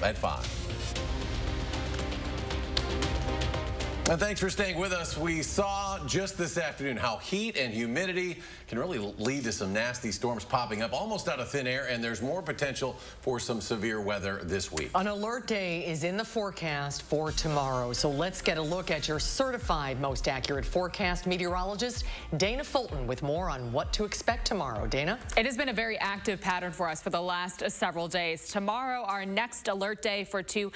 at 5. And thanks for staying with us. We saw just this afternoon how heat and humidity can really lead to some nasty storms popping up almost out of thin air, and there's more potential for some severe weather this week. An alert day is in the forecast for tomorrow, so let's get a look at your certified most accurate forecast meteorologist, Dana Fulton, with more on what to expect tomorrow. Dana? It has been a very active pattern for us for the last several days. Tomorrow, our next alert day for two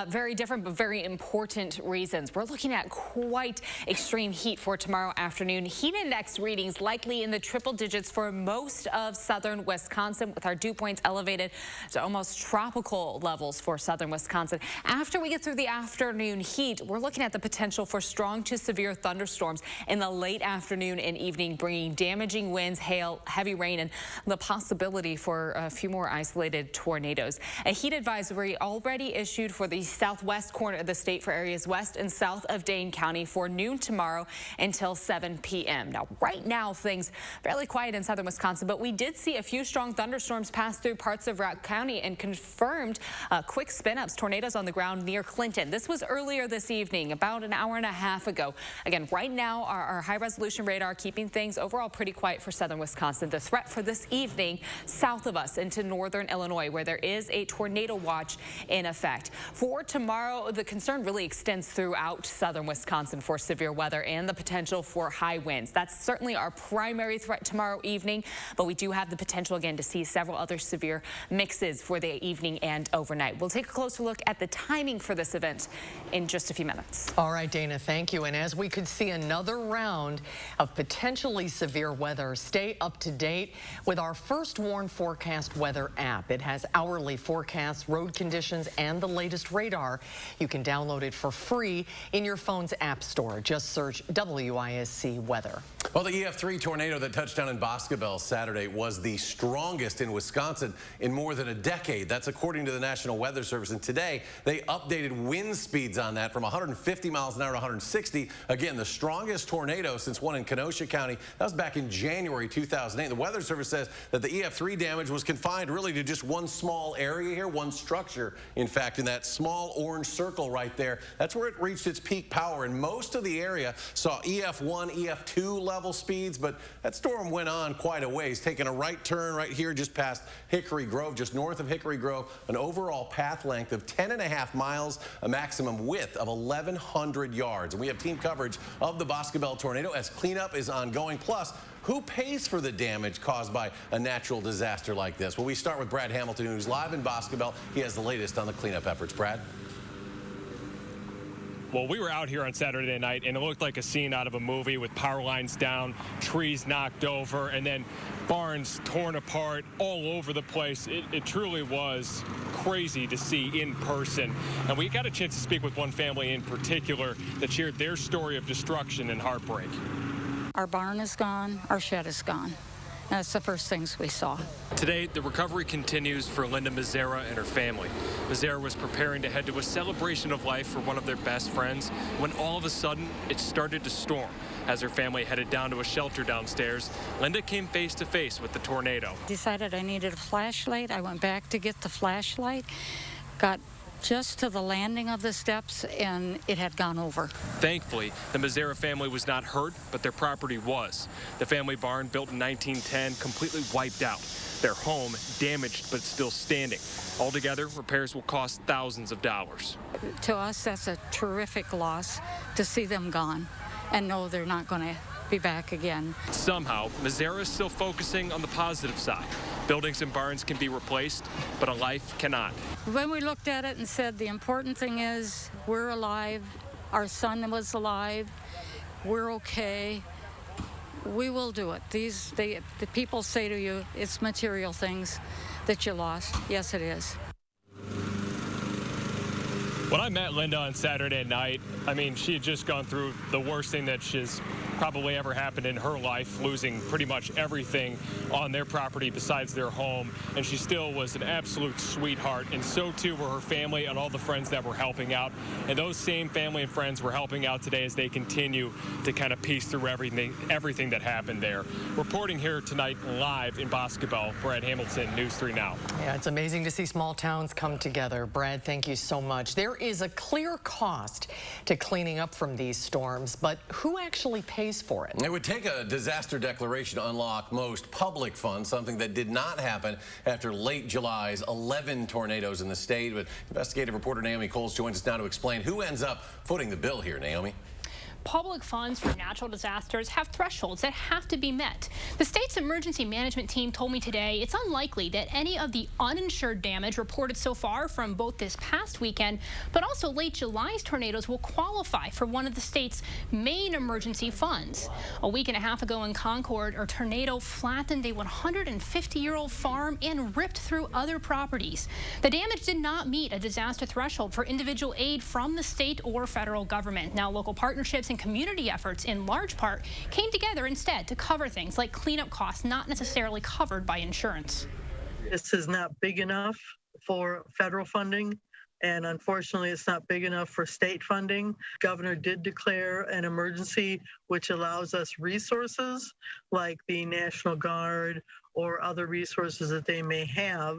very different but very important reasons. We're looking at quite extreme heat for tomorrow afternoon. Heat index readings likely in the triple digits for most of southern Wisconsin, with our dew points elevated to almost tropical levels for southern Wisconsin. After we get through the afternoon heat, we're looking at the potential for strong to severe thunderstorms in the late afternoon and evening, bringing damaging winds, hail, heavy rain, and the possibility for a few more isolated tornadoes. A heat advisory already issued for the southwest corner of the state for areas west and south of Dane County for noon tomorrow until 7 p.m. Now, right now, things fairly quiet in southern Wisconsin, but we did see a few strong thunderstorms pass through parts of Routt County and confirmed quick spin-ups, tornadoes on the ground near Clinton. This was earlier this evening, about an hour and a half ago. Again, right now, our high-resolution radar keeping things overall pretty quiet for southern Wisconsin. The threat for this evening south of us into northern Illinois, where there is a tornado watch in effect. For tomorrow, the concern really extends throughout southern Wisconsin for severe weather and the potential for high winds. That's certainly our primary threat tomorrow evening, but we do have the potential again to see several other severe mixes for the evening and overnight. We'll take a closer look at the timing for this event in just a few minutes. All right, Dana, thank you. And as we could see another round of potentially severe weather, stay up to date with our First Warn Forecast weather app. It has hourly forecasts, road conditions, and the latest radar. You can download it for free in your phone's app store. Just search WISC weather. Well, the EF3 tornado that touched down in Boscobel Saturday was the strongest in Wisconsin in more than a decade. That's according to the National Weather Service. And today, they updated wind speeds on that from 150 miles an hour to 160. Again, the strongest tornado since one in Kenosha County. That was back in January 2008. The Weather Service says that the EF3 damage was confined really to just one small area here, one structure. In fact, in that small orange circle right there, that's where it reached its peak power. And most of the area saw EF1, EF2 level speeds, but that storm went on quite a ways, taking a right turn right here just past Hickory Grove, just north of Hickory Grove, an overall path length of 10.5 miles, a maximum width of 1,100 yards. And we have team coverage of the Boscobel tornado as cleanup is ongoing. Plus, who pays for the damage caused by a natural disaster like this? Well, we start with Brad Hamilton, who's live in Boscobel. He has the latest on the cleanup efforts. Brad? Well, we were out here on Saturday night, and it looked like a scene out of a movie with power lines down, trees knocked over, and then barns torn apart all over the place. It truly was crazy to see in person. And we got a chance to speak with one family in particular that shared their story of destruction and heartbreak. Our barn is gone, our shed is gone. That's the first things we saw. Today, the recovery continues for Linda Mazzara and her family. Mazzara was preparing to head to a celebration of life for one of their best friends when all of a sudden it started to storm. As her family headed down to a shelter downstairs, Linda came face to face with the tornado. Decided I needed a flashlight. I went back to get the flashlight, got just to the landing of the steps, and it had gone over. Thankfully, the Mazzara family was not hurt, but their property was. The family barn, built in 1910, completely wiped out. Their home damaged but still standing. Altogether, repairs will cost thousands of dollars. To us, that's a terrific loss to see them gone and know they're not going to be back again. Somehow, Mazzara is still focusing on the positive side. Buildings and barns can be replaced, but a life cannot. When we looked at it and said the important thing is we're alive, our son was alive, we're okay, we will do it. The people say to you, it's material things that you lost. Yes, it is. When I met Linda on Saturday night, I mean, she had just gone through the worst thing that she's probably ever happened in her life, losing pretty much everything on their property besides their home. And she still was an absolute sweetheart, and so too were her family and all the friends that were helping out. And those same family and friends were helping out today as they continue to kind of piece through everything that happened there. Reporting here tonight live in Boscobel, Brad Hamilton, News 3 Now. Yeah, it's amazing to see small towns come together. Brad, thank you so much. There is a clear cost to cleaning up from these storms, but who actually pays for it? It would take a disaster declaration to unlock most public funds, something that did not happen after late July's 11 tornadoes in the state. But investigative reporter Naomi Coles joins us now to explain who ends up footing the bill here, Naomi. Public funds for natural disasters have thresholds that have to be met. The state's emergency management team told me today it's unlikely that any of the uninsured damage reported so far from both this past weekend, but also late July's tornadoes will qualify for one of the state's main emergency funds. A week and a half ago in Concord, a tornado flattened a 150-year-old farm and ripped through other properties. The damage did not meet a disaster threshold for individual aid from the state or federal government. Now, local partnerships and community efforts in large part came together instead to cover things like cleanup costs not necessarily covered by insurance. This is not big enough for federal funding, and unfortunately it's not big enough for state funding. Governor did declare an emergency, which allows us resources like the National Guard or other resources that they may have.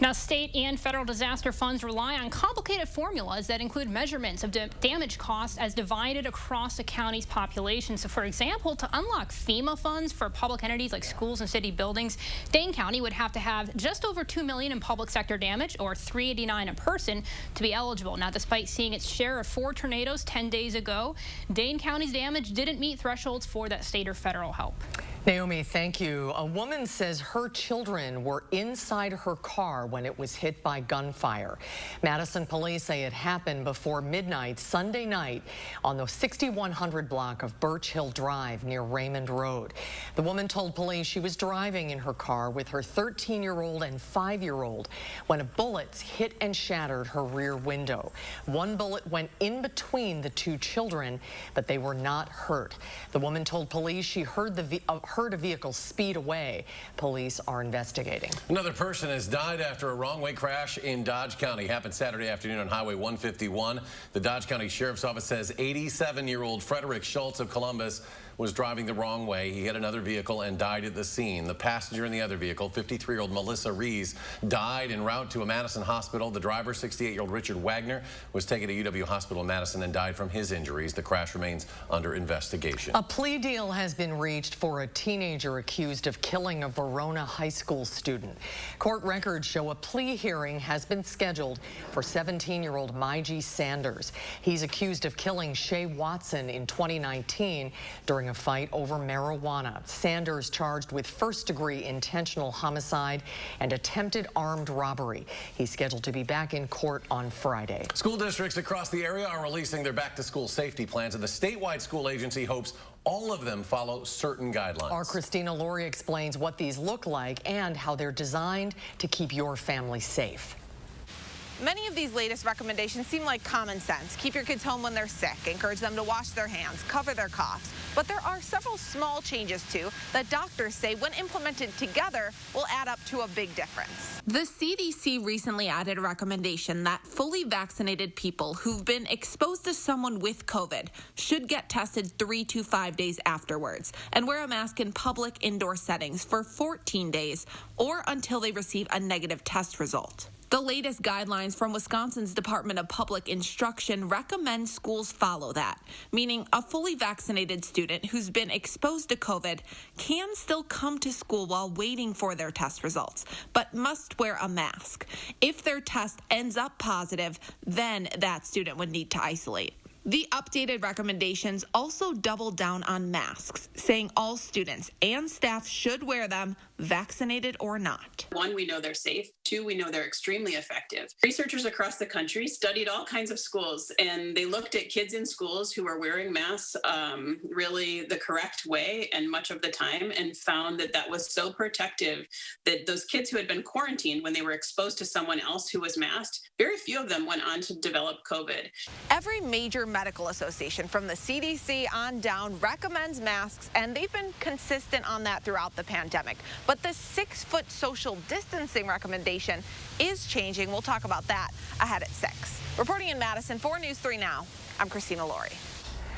Now, state and federal disaster funds rely on complicated formulas that include measurements of damage costs as divided across a county's population. So, for example, to unlock FEMA funds for public entities like schools and city buildings, Dane County would have to have just over $2 million in public sector damage, or $389 a person, to be eligible. Now, despite seeing its share of 4 tornadoes 10 days ago, Dane County's damage didn't meet thresholds for that state or federal help. Naomi, thank you. A woman says her children were inside her car when it was hit by gunfire. Madison police say it happened before midnight Sunday night on the 6100 block of Birch Hill Drive near Raymond Road. The woman told police she was driving in her car with her 13-year-old and 5-year-old when a bullet hit and shattered her rear window. One bullet went in between the 2 children, but they were not hurt. The woman told police she heard a vehicle speed away. Police are investigating. Another person has died after a wrong-way crash in Dodge County. Happened Saturday afternoon on Highway 151. The Dodge County Sheriff's Office says 87-year-old Frederick Schultz of Columbus was driving the wrong way. He hit another vehicle and died at the scene. The passenger in the other vehicle, 53-year-old Melissa Rees, died en route to a Madison hospital. The driver, 68-year-old Richard Wagner, was taken to UW Hospital in Madison and died from his injuries. The crash remains under investigation. A plea deal has been reached for a teenager accused of killing a Verona high school student. Court records show a plea hearing has been scheduled for 17-year-old Mygie Sanders. He's accused of killing Shay Watson in 2019 during a fight over marijuana. Sanders charged with first-degree intentional homicide and attempted armed robbery. He's scheduled to be back in court on Friday. School districts across the area are releasing their back-to-school safety plans, and the statewide school agency hopes all of them follow certain guidelines. Our Christina Laurie explains what these look like and how they're designed to keep your family safe. Many of these latest recommendations seem like common sense. Keep your kids home when they're sick, encourage them to wash their hands, cover their coughs. But there are several small changes, too, that doctors say, when implemented together, will add up to a big difference. The CDC recently added a recommendation that fully vaccinated people who've been exposed to someone with COVID should get tested 3 to 5 days afterwards and wear a mask in public indoor settings for 14 days or until they receive a negative test result. The latest guidelines from Wisconsin's Department of Public Instruction recommend schools follow that, meaning a fully vaccinated student who's been exposed to COVID can still come to school while waiting for their test results, but must wear a mask. If their test ends up positive, then that student would need to isolate. The updated recommendations also double down on masks, saying all students and staff should wear them, vaccinated or not. 1, we know they're safe. 2, we know they're extremely effective. Researchers across the country studied all kinds of schools, and they looked at kids in schools who were wearing masks really the correct way and much of the time, and found that that was so protective that those kids who had been quarantined when they were exposed to someone else who was masked, very few of them went on to develop COVID. Every major medical association from the CDC on down recommends masks, and they've been consistent on that throughout the pandemic. But the 6-foot social distancing recommendation is changing. We'll talk about that ahead at 6. Reporting in Madison for News 3 Now, I'm Christina Laurie.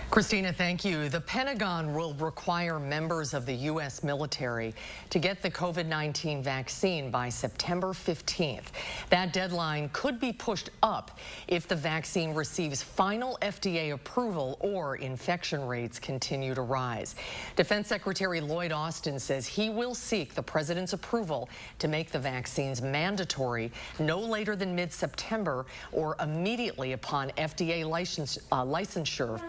Christina, thank you. The Pentagon will require members of the U.S. military to get the COVID-19 vaccine by September 15th. That deadline could be pushed up if the vaccine receives final FDA approval or infection rates continue to rise. Defense Secretary Lloyd Austin says he will seek the president's approval to make the vaccines mandatory no later than mid-September or immediately upon FDA licensure,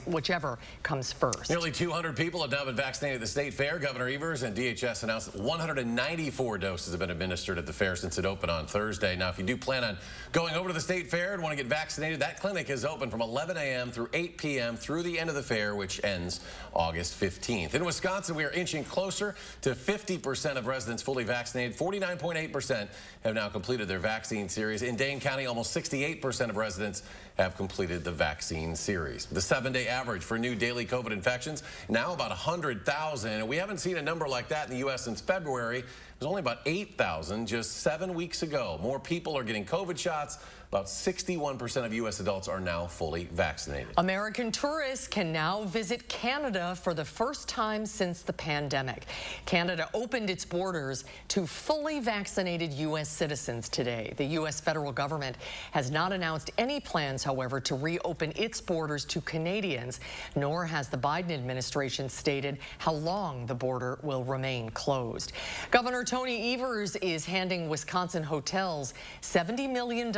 whichever comes first. Nearly 200 people have now been vaccinated at the state fair. Governor Evers and DHS announced that 194 doses have been administered at the fair since it opened on Thursday. Now, if you do plan on going over to the state fair and want to get vaccinated, that clinic is open from 11 a.m. through 8 p.m. through the end of the fair, which ends August 15th. In Wisconsin, we are inching closer to 50% of residents fully vaccinated. 49.8% have now completed their vaccine series. In Dane County, almost 68% of residents have completed the vaccine series. The 7-day average for new daily COVID infections, now about 100,000. And we haven't seen a number like that in the U.S. since February. It was only about 8,000 just 7 weeks ago. More people are getting COVID shots. About 61% of U.S. adults are now fully vaccinated. American tourists can now visit Canada for the first time since the pandemic. Canada opened its borders to fully vaccinated U.S. citizens today. The U.S. federal government has not announced any plans, however, to reopen its borders to Canadians, nor has the Biden administration stated how long the border will remain closed. Governor Tony Evers is handing Wisconsin hotels $70 million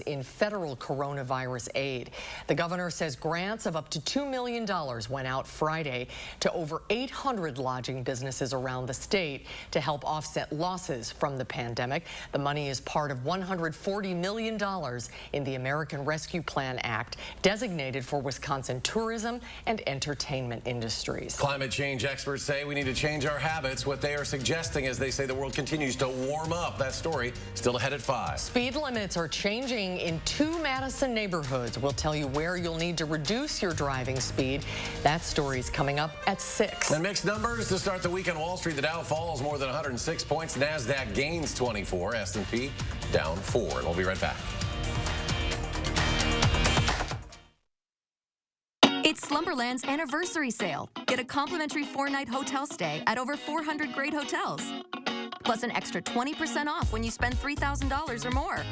in federal coronavirus aid. The governor says grants of up to $2 million went out Friday to over 800 lodging businesses around the state to help offset losses from the pandemic. The money is part of $140 million in the American Rescue Plan Act, designated for Wisconsin tourism and entertainment industries. Climate change experts say we need to change our habits. What they are suggesting is they say the world continues to warm up. That story still ahead at 5. Speed limits are changing in 2 Madison neighborhoods. We'll tell you where you'll need to reduce your driving speed. That story's coming up at 6. And mixed numbers to start the week on Wall Street. The Dow falls more than 106 points. NASDAQ gains 24. S&P down 4. And we'll be right back. It's Slumberland's anniversary sale. Get a complimentary 4-night hotel stay at over 400 great hotels. Plus an extra 20% off when you spend $3,000 or more.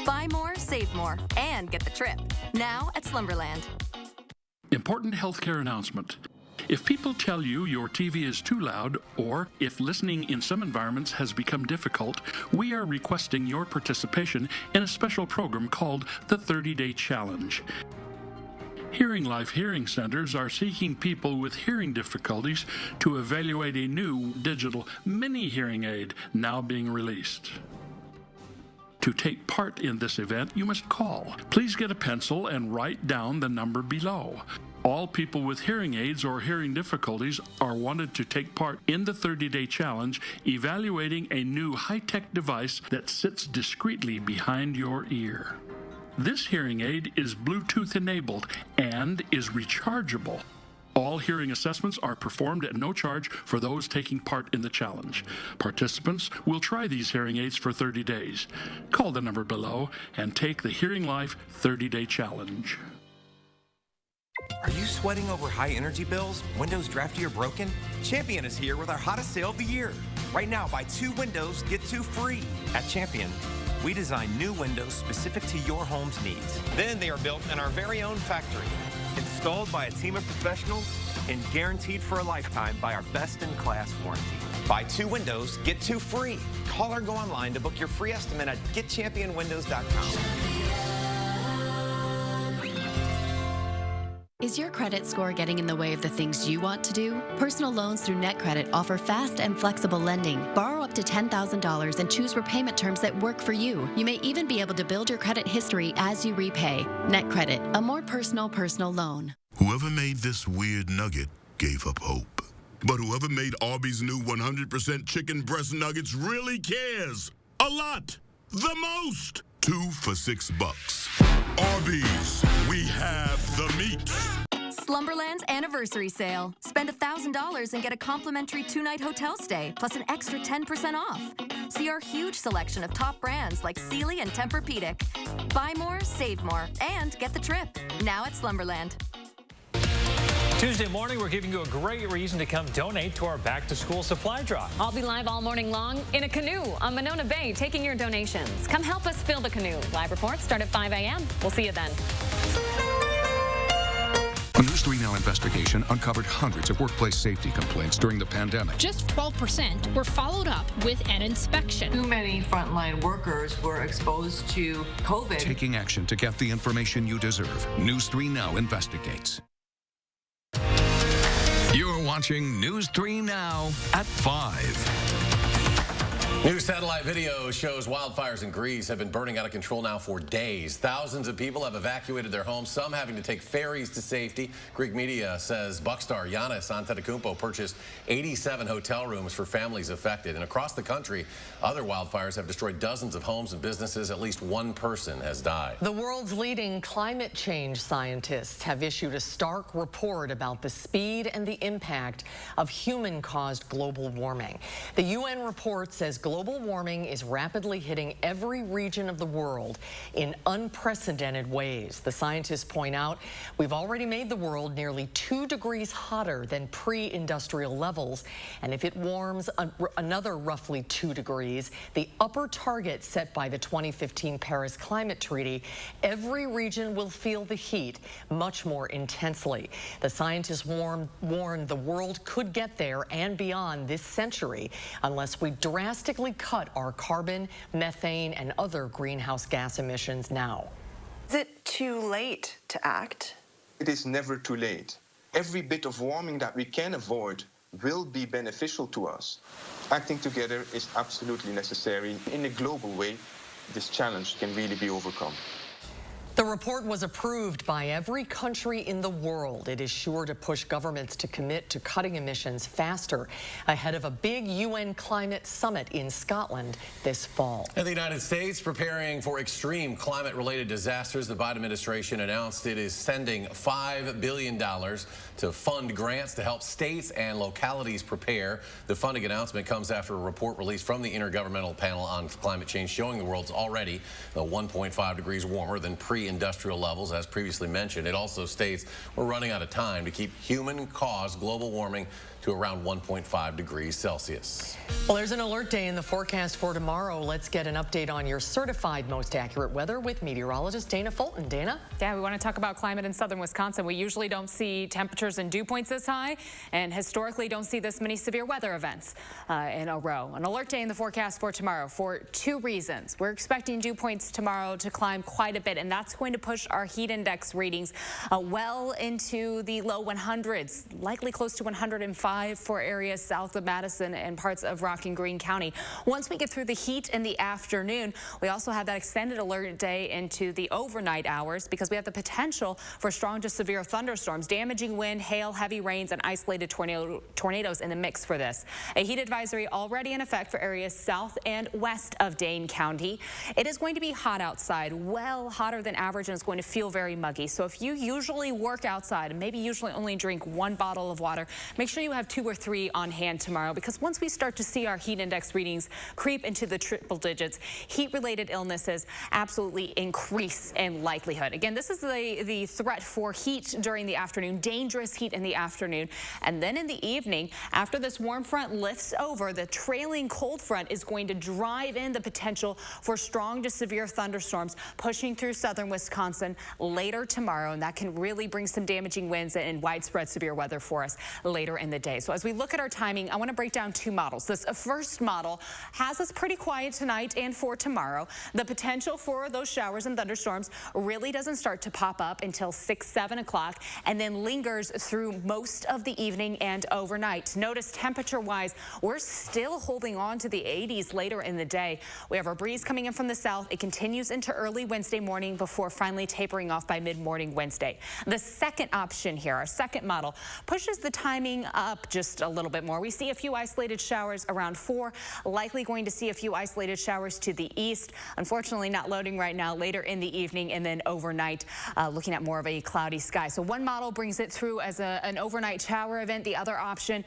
Buy more, save more, and get the trip. Now at Slumberland. Important healthcare announcement. If people tell you your TV is too loud, or if listening in some environments has become difficult, we are requesting your participation in a special program called the 30-Day Challenge. Hearing Life Hearing Centers are seeking people with hearing difficulties to evaluate a new digital mini hearing aid now being released. To take part in this event, you must call. Please get a pencil and write down the number below. All people with hearing aids or hearing difficulties are wanted to take part in the 30-Day Challenge, evaluating a new high-tech device that sits discreetly behind your ear. This hearing aid is Bluetooth enabled and is rechargeable. All hearing assessments are performed at no charge for those taking part in the challenge. Participants will try these hearing aids for 30 days. Call the number below and take the Hearing Life 30-Day Challenge. Are you sweating over high energy bills? Windows drafty or broken? Champion is here with our hottest sale of the year. Right now, buy 2 windows, get 2 free. At Champion, we design new windows specific to your home's needs. Then they are built in our very own factory, installed by a team of professionals, and guaranteed for a lifetime by our best-in-class warranty. Buy 2 windows, get 2 free. Call or go online to book your free estimate at getchampionwindows.com. Is your credit score getting in the way of the things you want to do? Personal loans through NetCredit offer fast and flexible lending. Borrow up to $10,000 and choose repayment terms that work for you. You may even be able to build your credit history as you repay. NetCredit, a more personal loan. Whoever made this weird nugget gave up hope. But whoever made Arby's new 100% chicken breast nuggets really cares. A lot. The most. 2 for $6. Arby's, we have the meat. Slumberland's anniversary sale. Spend $1,000 and get a complimentary 2-night hotel stay, plus an extra 10% off. See our huge selection of top brands like Sealy and Tempur-Pedic. Buy more, save more, and get the trip. Now at Slumberland. Tuesday morning, we're giving you a great reason to come donate to our back-to-school supply drive. I'll be live all morning long in a canoe on Monona Bay taking your donations. Come help us fill the canoe. Live reports start at 5 a.m. We'll see you then. A News 3 Now investigation uncovered hundreds of workplace safety complaints during the pandemic. Just 12% were followed up with an inspection. Too many frontline workers were exposed to COVID. Taking action to get the information you deserve. News 3 Now investigates. You're watching News 3 Now at 5. New satellite video shows wildfires in Greece have been burning out of control now for days. Thousands of people have evacuated their homes, some having to take ferries to safety. Greek media says Buckstar Giannis Antetokounmpo purchased 87 hotel rooms for families affected. And across the country, other wildfires have destroyed dozens of homes and businesses. At least one person has died. The world's leading climate change scientists have issued a stark report about the speed and the impact of human-caused global warming. The UN report says global warming is rapidly hitting every region of the world in unprecedented ways. The scientists point out we've already made the world nearly 2 degrees hotter than pre-industrial levels. And if it warms another roughly 2 degrees, the upper target set by the 2015 Paris Climate Treaty, every region will feel the heat much more intensely. The scientists warn the world could get there and beyond this century unless we drastically cut our carbon, methane, and other greenhouse gas emissions now. Is it too late to act? It is never too late. Every bit of warming that we can avoid will be beneficial to us. Acting together is absolutely necessary. In a global way, this challenge can really be overcome. The report was approved by every country in the world. It is sure to push governments to commit to cutting emissions faster ahead of a big UN climate summit in Scotland this fall. And the United States preparing for extreme climate-related disasters. The Biden administration announced it is sending $5 billion to fund grants to help states and localities prepare. The funding announcement comes after a report released from the Intergovernmental Panel on Climate Change showing the world's already 1.5 degrees warmer than pre-industrial levels, as previously mentioned. It also states we're running out of time to keep human-caused global warming to around 1.5 degrees Celsius. Well, there's an alert day in the forecast for tomorrow. Let's get an update on your certified most accurate weather with meteorologist Dana Fulton. Dana? Yeah, we want to talk about climate in southern Wisconsin. We usually don't see temperatures and dew points this high, and historically don't see this many severe weather events in a row. An alert day in the forecast for tomorrow for 2 reasons. We're expecting dew points tomorrow to climb quite a bit, and that's going to push our heat index readings well into the low 100s, likely close to 105 for areas south of Madison and parts of Rock and Greene County. Once we get through the heat in the afternoon, we also have that extended alert day into the overnight hours because we have the potential for strong to severe thunderstorms, damaging wind, hail, heavy rains, and isolated tornadoes in the mix for this. A heat advisory already in effect for areas south and west of Dane County. It is going to be hot outside, well hotter than average, and it's going to feel very muggy. So if you usually work outside and maybe usually only drink 1 bottle of water, make sure you have 2 or 3 on hand tomorrow, because once we start to see our heat index readings creep into the triple digits, heat-related illnesses absolutely increase in likelihood. Again, this is the threat for heat during the afternoon, dangerous heat in the afternoon. And then in the evening, after this warm front lifts over, the trailing cold front is going to drive in the potential for strong to severe thunderstorms pushing through southern Wisconsin later tomorrow, and that can really bring some damaging winds and widespread severe weather for us later in the day. today. So as we look at our timing, I want to break down two models. This first model has us pretty quiet tonight and for tomorrow. The potential for those showers and thunderstorms really doesn't start to pop up until 6, 7 o'clock and then lingers through most of the evening and overnight. Notice temperature-wise, we're still holding on to the 80s later in the day. We have our breeze coming in from the south. It continues into early Wednesday morning before finally tapering off by mid-morning Wednesday. The second option here, our second model, pushes the timing up just a little bit more. We see a few isolated showers around 4, likely going to see a few isolated showers to the east. Unfortunately, not loading right now, later in the evening and then overnight, looking at more of a cloudy sky. So one model brings it through as an overnight shower event. The other option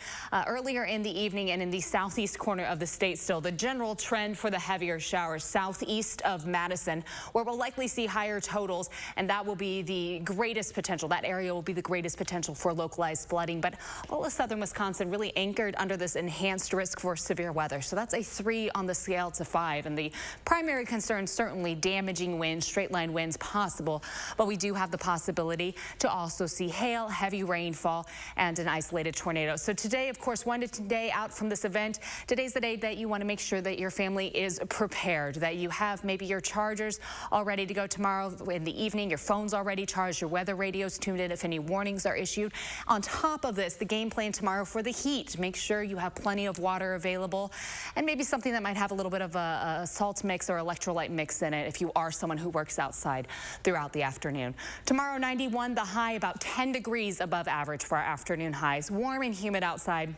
earlier in the evening and in the southeast corner of the state still. The general trend for the heavier showers southeast of Madison, where we'll likely see higher totals, and that will be the greatest potential. That area will be the greatest potential for localized flooding. But all of southern Wisconsin really anchored under this enhanced risk for severe weather. So that's a 3 on the scale to 5. And the primary concern, certainly damaging winds, straight line winds possible. But we do have the possibility to also see hail, heavy rainfall, and an isolated tornado. So today, of course, one day out from this event, today's the day that you want to make sure that your family is prepared, that you have maybe your chargers all ready to go tomorrow in the evening, your phone's already charged, your weather radio's tuned in if any warnings are issued. On top of this, the game plan tomorrow for the heat. Make sure you have plenty of water available and maybe something that might have a little bit of a salt mix or electrolyte mix in it if you are someone who works outside throughout the afternoon. Tomorrow, 91, the high about 10 degrees above average for our afternoon highs. Warm and humid outside.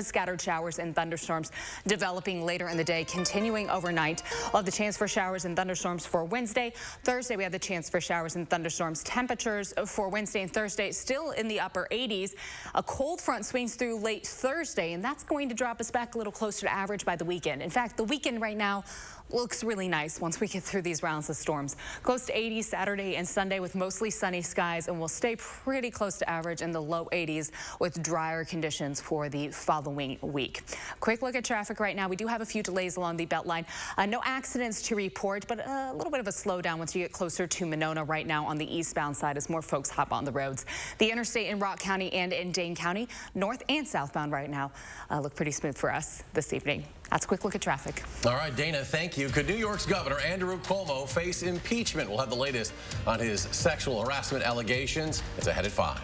Scattered showers and thunderstorms developing later in the day, continuing overnight. We'll have the chance for showers and thunderstorms for Wednesday. Thursday, we have the chance for showers and thunderstorms. Temperatures for Wednesday and Thursday still in the upper 80s. A cold front swings through late Thursday, and that's going to drop us back a little closer to average by the weekend. In fact, the weekend right now looks really nice once we get through these rounds of storms. Close to 80 Saturday and Sunday with mostly sunny skies, and we'll stay pretty close to average in the low 80s with drier conditions for the following week. Quick look at traffic right now. We do have a few delays along the Beltline. No accidents to report, but a little bit of a slowdown once you get closer to Monona right now on the eastbound side as more folks hop on the roads. The interstate in Rock County and in Dane County, north and southbound right now, look pretty smooth for us this evening. That's a quick look at traffic. All right, Dana, thank you. Could New York's Governor Andrew Cuomo face impeachment? We'll have the latest on his sexual harassment allegations. It's ahead at 5.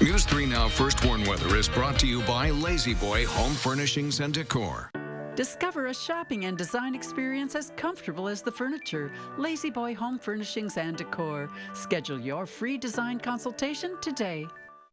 News 3 Now First Warn Weather is brought to you by Lazy Boy Home Furnishings and Decor. Discover a shopping and design experience as comfortable as the furniture. Lazy Boy Home Furnishings and Decor. Schedule your free design consultation today.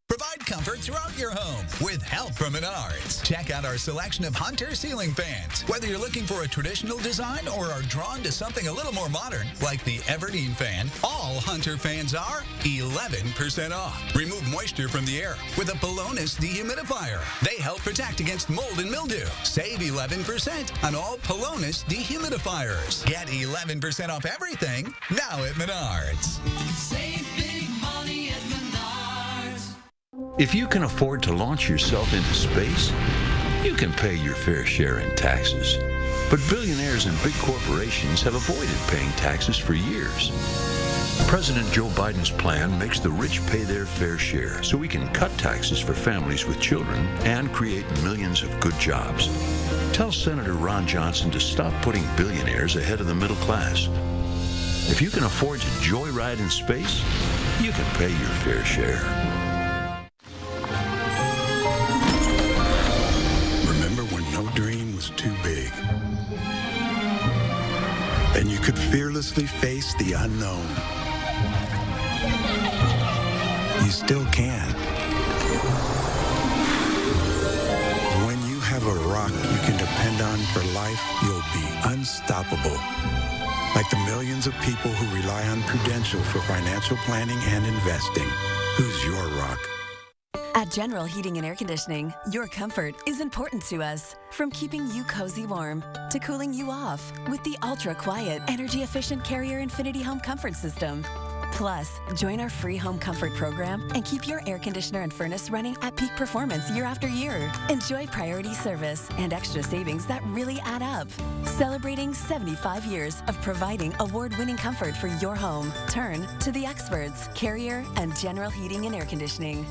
Provide comfort throughout your home with help from Menards. Check out our selection of Hunter ceiling fans. Whether you're looking for a traditional design or are drawn to something a little more modern, like the Everdeen fan, all Hunter fans are 11% off. Remove moisture from the air with a Polonis dehumidifier. They help protect against mold and mildew. Save 11% on all Polonis dehumidifiers. Get 11% off everything now at Menards. Save big money at Menards. If you can afford to launch yourself into space, you can pay your fair share in taxes. But billionaires and big corporations have avoided paying taxes for years. President Joe Biden's plan makes the rich pay their fair share so we can cut taxes for families with children and create millions of good jobs. Tell Senator Ron Johnson to stop putting billionaires ahead of the middle class. If you can afford to joyride in space, you can pay your fair share. Dream was too big. And you could fearlessly face the unknown. You still can. When you have a rock you can depend on for life, you'll be unstoppable. Like the millions of people who rely on Prudential for financial planning and investing. Who's your rock? At General Heating and Air Conditioning, your comfort is important to us. From keeping you cozy warm to cooling you off with the ultra-quiet, energy-efficient Carrier Infinity Home Comfort System. Plus, join our free home comfort program and keep your air conditioner and furnace running at peak performance year after year. Enjoy priority service and extra savings that really add up. Celebrating 75 years of providing award-winning comfort for your home. Turn to the experts, Carrier and General Heating and Air Conditioning.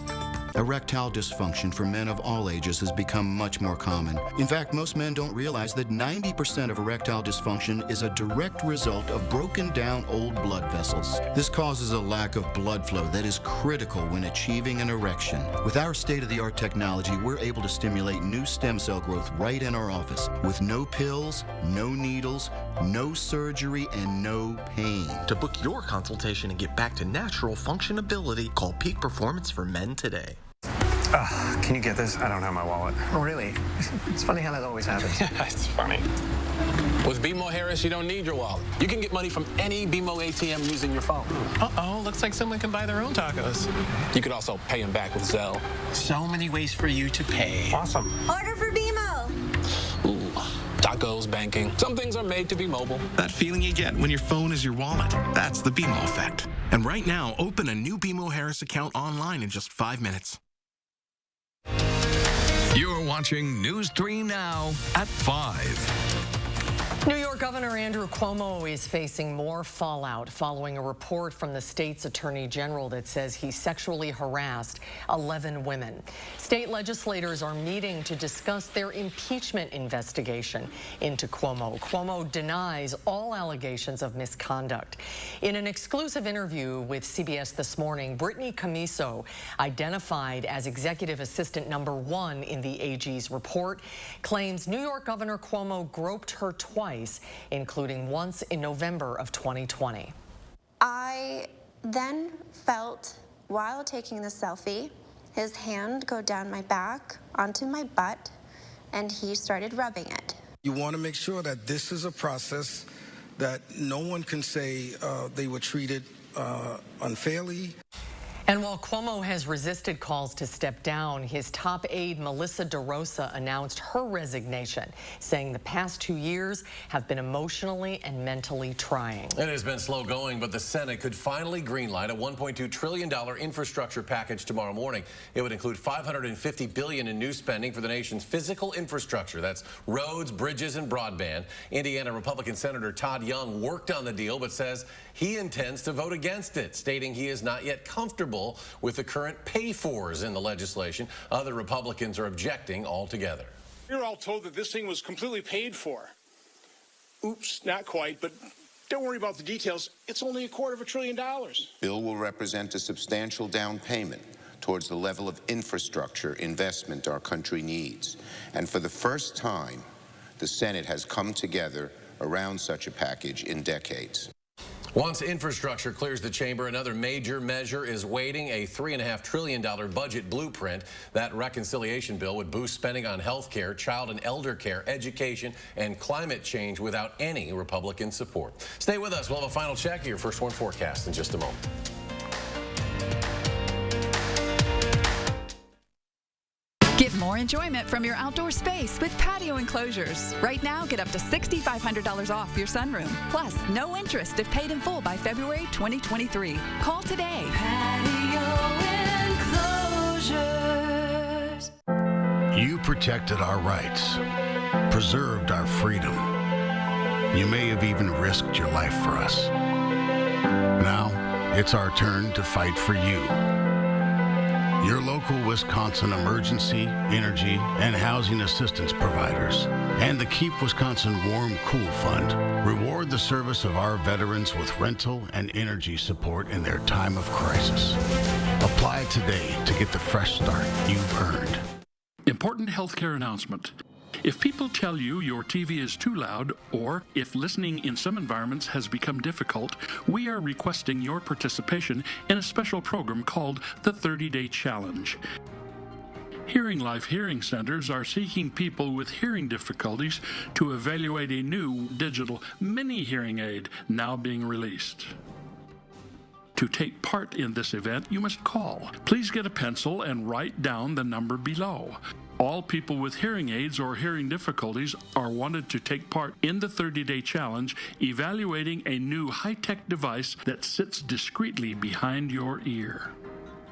Erectile dysfunction for men of all ages has become much more common. In fact, most men don't realize that 90% of erectile dysfunction is a direct result of broken down old blood vessels. This causes a lack of blood flow that is critical when achieving an erection. With our state-of-the-art technology, we're able to stimulate new stem cell growth right in our office with no pills, no needles, no surgery, and no pain. To book your consultation and get back to natural functionability, call Peak Performance for Men today. Can you get this? I don't have my wallet. Oh, really? It's funny how that always happens. It's funny. With BMO Harris, you don't need your wallet. You can get money from any BMO ATM using your phone. Uh-oh, looks like someone can buy their own tacos. You could also pay them back with Zelle. So many ways for you to pay. Awesome. Order for BMO. Ooh, tacos, banking. Some things are made to be mobile. That feeling you get when your phone is your wallet. That's the BMO effect. And right now, open a new BMO Harris account online in just 5 minutes. You're watching News 3 Now at 5. New York Governor Andrew Cuomo is facing more fallout following a report from the state's attorney general that says he sexually harassed 11 women. State legislators are meeting to discuss their impeachment investigation into Cuomo. Cuomo denies all allegations of misconduct. In an exclusive interview with CBS This Morning, Brittany Camiso, identified as executive assistant number 1 in the AG's report, claims New York Governor Cuomo groped her twice, including once in November of 2020. I then felt, while taking the selfie, his hand go down my back onto my butt, and he started rubbing it. You want to make sure that this is a process that no one can say they were treated unfairly. And while Cuomo has resisted calls to step down, his top aide, Melissa DeRosa, announced her resignation, saying the past 2 years have been emotionally and mentally trying. It has been slow going, but the Senate could finally greenlight a $1.2 trillion infrastructure package tomorrow morning. It would include $550 billion in new spending for the nation's physical infrastructure. That's roads, bridges, and broadband. Indiana Republican Senator Todd Young worked on the deal, but says he intends to vote against it, stating he is not yet comfortable with the current pay-fors in the legislation. Other Republicans are objecting altogether. You're all told that this thing was completely paid for. Oops, not quite, but don't worry about the details. It's only $250 billion. Bill will represent a substantial down payment towards the level of infrastructure investment our country needs. And for the first time, the Senate has come together around such a package in decades. Once infrastructure clears the chamber, another major measure is waiting, a $3.5 trillion budget blueprint. That reconciliation bill would boost spending on health care, child and elder care, education, and climate change without any Republican support. Stay with us. We'll have a final check of your First Warn forecast in just a moment. Get more enjoyment from your outdoor space with patio enclosures. Right now, get up to $6,500 off your sunroom. Plus, no interest if paid in full by February 2023. Call today. Patio enclosures. You protected our rights, preserved our freedom. You may have even risked your life for us. Now, it's our turn to fight for you. Your local Wisconsin emergency, energy, and housing assistance providers, and the Keep Wisconsin Warm Cool Fund reward the service of our veterans with rental and energy support in their time of crisis. Apply today to get the fresh start you've earned. Important healthcare announcement. If people tell you your TV is too loud, or if listening in some environments has become difficult, we are requesting your participation in a special program called the 30-Day Challenge. Hearing Life Hearing Centers are seeking people with hearing difficulties to evaluate a new digital mini hearing aid now being released. To take part in this event, you must call. Please get a pencil and write down the number below. All people with hearing aids or hearing difficulties are wanted to take part in the 30-day challenge, evaluating a new high-tech device that sits discreetly behind your ear.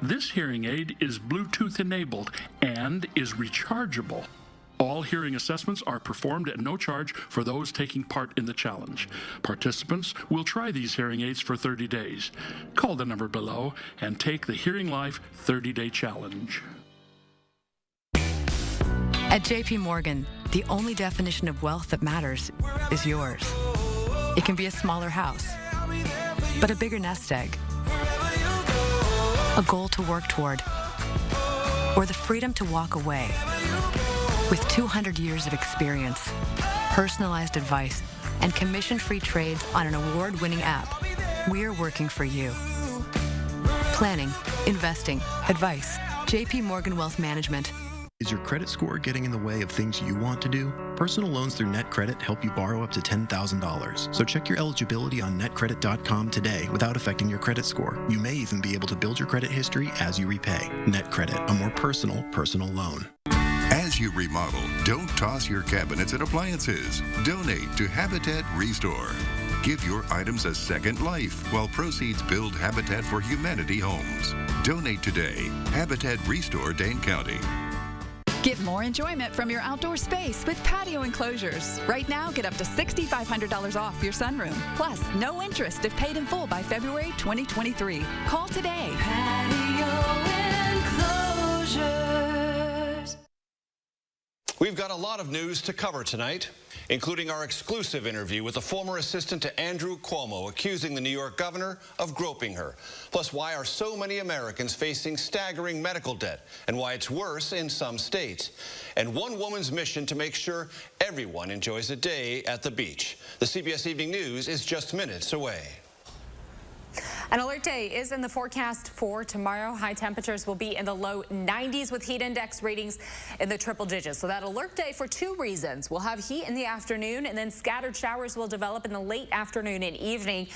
This hearing aid is Bluetooth enabled and is rechargeable. All hearing assessments are performed at no charge for those taking part in the challenge. Participants will try these hearing aids for 30 days. Call the number below and take the Hearing Life 30-day challenge. At JP Morgan, the only definition of wealth that matters is yours. It can be a smaller house, but a bigger nest egg, a goal to work toward, or the freedom to walk away. With 200 years of experience, personalized advice, and commission-free trades on an award-winning app, we're working for you. Planning, investing, advice. JP Morgan Wealth Management. Is your credit score getting in the way of things you want to do? Personal loans through NetCredit help you borrow up to $10,000. So check your eligibility on netcredit.com today without affecting your credit score. You may even be able to build your credit history as you repay. NetCredit, a more personal loan. As you remodel, don't toss your cabinets and appliances. Donate to Habitat Restore. Give your items a second life while proceeds build Habitat for Humanity homes. Donate today. Habitat Restore, Dane County. Get more enjoyment from your outdoor space with patio enclosures. Right now, get up to $6,500 off your sunroom. Plus, no interest if paid in full by February 2023. Call today. Patio enclosures. We've got a lot of news to cover tonight, including our exclusive interview with a former assistant to Andrew Cuomo accusing the New York governor of groping her. Plus, why are so many Americans facing staggering medical debt and why it's worse in some states. And one woman's mission to make sure everyone enjoys a day at the beach. The CBS Evening News is just minutes away. An alert day is in the forecast for tomorrow. High temperatures will be in the low 90s with heat index ratings in the triple digits. So that alert day for two reasons. We'll have heat in the afternoon and then scattered showers will develop in the late afternoon and evening,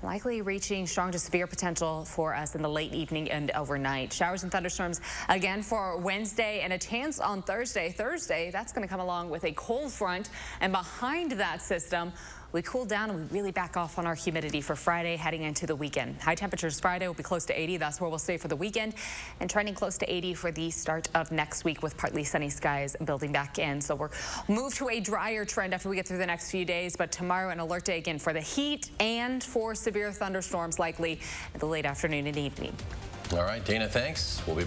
likely reaching strong to severe potential for us in the late evening and overnight. Showers and thunderstorms again for Wednesday and a chance on Thursday. Thursday, that's going to come along with a cold front, and behind that system, we cool down and we really back off on our humidity for Friday heading into the weekend. High temperatures Friday will be close to 80. That's where we'll stay for the weekend, and trending close to 80 for the start of next week with partly sunny skies building back in. So we're moved to a drier trend after we get through the next few days, but tomorrow an alert day again for the heat and for severe thunderstorms likely in the late afternoon and evening. All right, Dana, thanks. We'll be back.